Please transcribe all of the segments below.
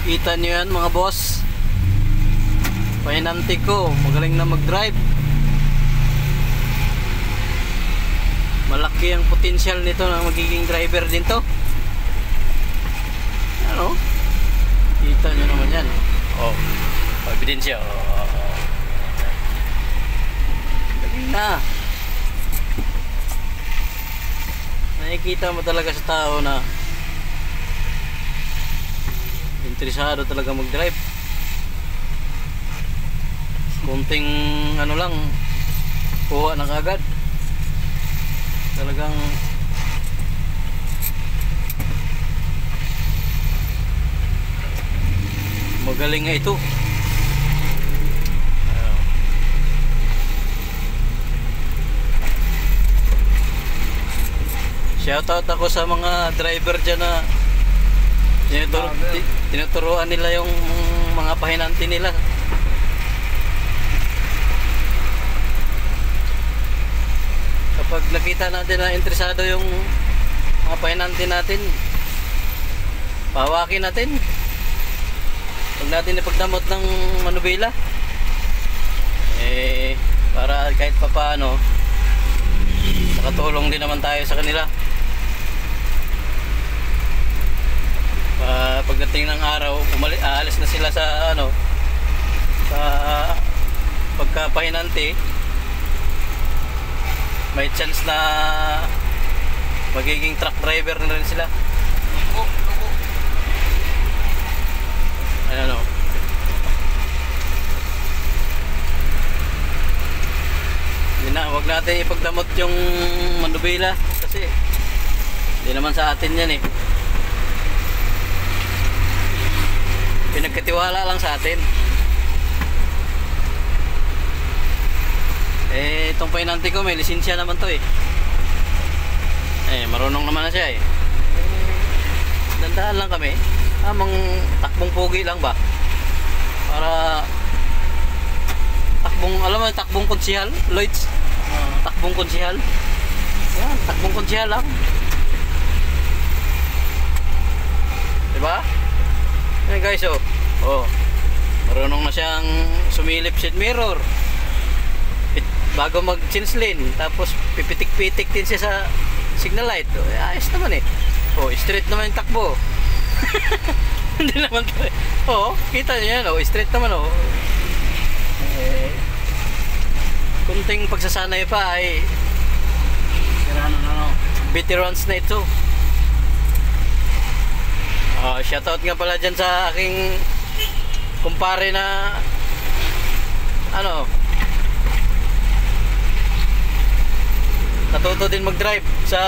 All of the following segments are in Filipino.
Kita nyo yan mga boss. Pahinanti ko, magaling na mag-drive. Malaki ang potential nito na magiging driver din to. Ano? Kita nyo naman yan. Oh, ebidensya. Oh. Galing na. Nakikita mo talaga sa tao na interesado talaga mag-drive. Kunting ano lang, kuha na kagad. Talagang magaling nga ito. Shoutout ako sa mga driver dyan na tinuturuan nila yung mga pahinanti nila. Kapag nakita natin na interesado yung mga pahinanti natin, pahawakin natin. Huwag natin ipagdamot ng manubela. Para kahit papaano nakatulong din naman tayo sa kanila. Pagdating ng araw, aalis na sila sa sa pagkapahinanti, may chance na magiging truck driver na rin sila. Ayan o. Huwag natin ipagdamot yung manubela kasi hindi naman sa atin yan eh. Pinagkatiwala lang sa atin. Itong pahinanti ko may lisensya naman to eh. Marunong naman na siya eh. Dandahan lang kami. Tamang takbong pogi lang ba? Para takbong, alam mo, takbong konsihal, Lloyds. Takbong konsihal. Yan, takbong konsihal lang. Diba? Yan guys, oh, marunong na siyang sumilip sa mirror bago mag change lane, tapos pipitik-pitik din siya sa signal light. Ayos naman eh. Straight naman yung takbo. Hindi naman to eh. Kita niyo yan, straight naman kunting pagsasanay pa ay veterans na ito. Shoutout nga pala dyan sa aking kumpare na natuto din mag-drive sa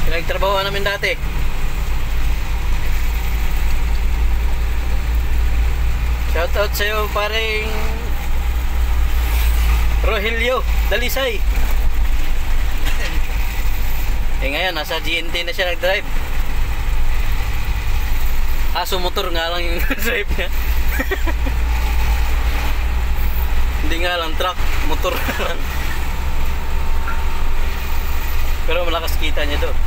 pinagtrabahoan namin dati. Shoutout sa'yo paring Rogelio Dalisay. Ngayon nasa GNT na siya nag-drive. Motor nga lang yung drive niya. Hindi nga lang truck, motor lang. Pero malakas kita niya doon.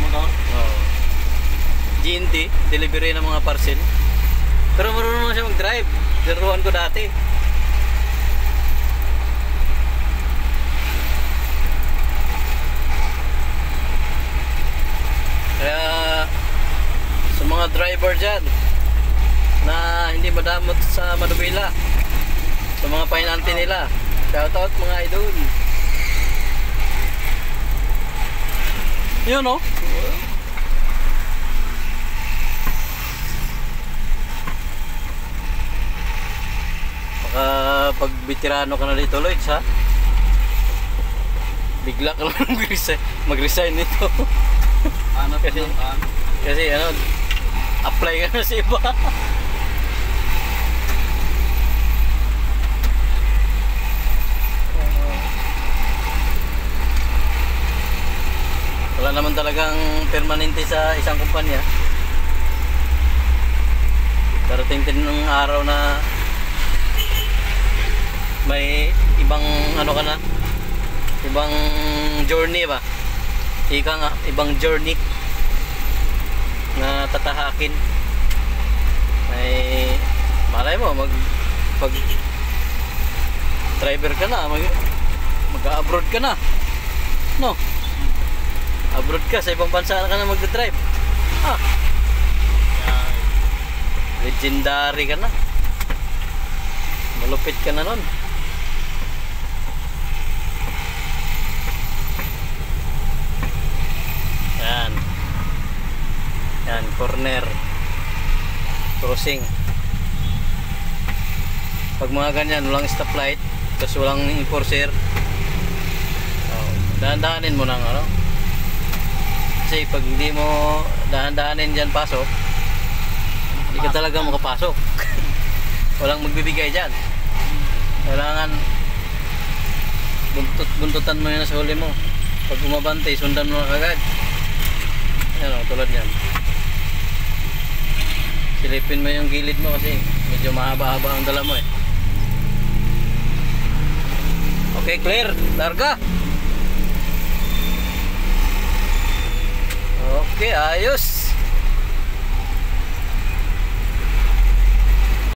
Motor? GNT, delivery ng mga parcel. Pero marunong na siya mag-drive. Dinuruan ko dati. Kaya sa mga driver dyan na hindi madamot sa manubela, sa mga pahinanti nila, shoutout mga idol. Yun baka pag veterano ka na dito, Lloyds, ha? Bigla ka lang mag-resign nito. Kasi apply ka na sa iba. Wala naman talagang permanente sa isang kumpanya. Darating din ng araw na may ibang ka na, ibang journey ba? Ika nga, ibang journey. na tatahakin. May malay mo pag driver ka na, mag-abroad ka na. No? Abroad ka, sa ibang bansa ka na magdadrive. Ah. Legendary ka na. Malupit ka na nun. Yan. Yan, corner. Crossing. Pag mga ganyan, walang stoplight, tapos walang enforcer, dahan-dahanin mo ng ano. Kasi pag hindi mo dahan-dahanin dyan pasok, hindi ka talaga makapasok. Walang magbibigay dyan. Kailangan buntutan mo yun sa huli mo. Pag bumabante, sundan mo na kagad. Ayan o, tulad yan. Silipin mo yung gilid mo kasi medyo mahaba-haba ang dala mo eh. Okay, clear. Larga. Okay, ayos.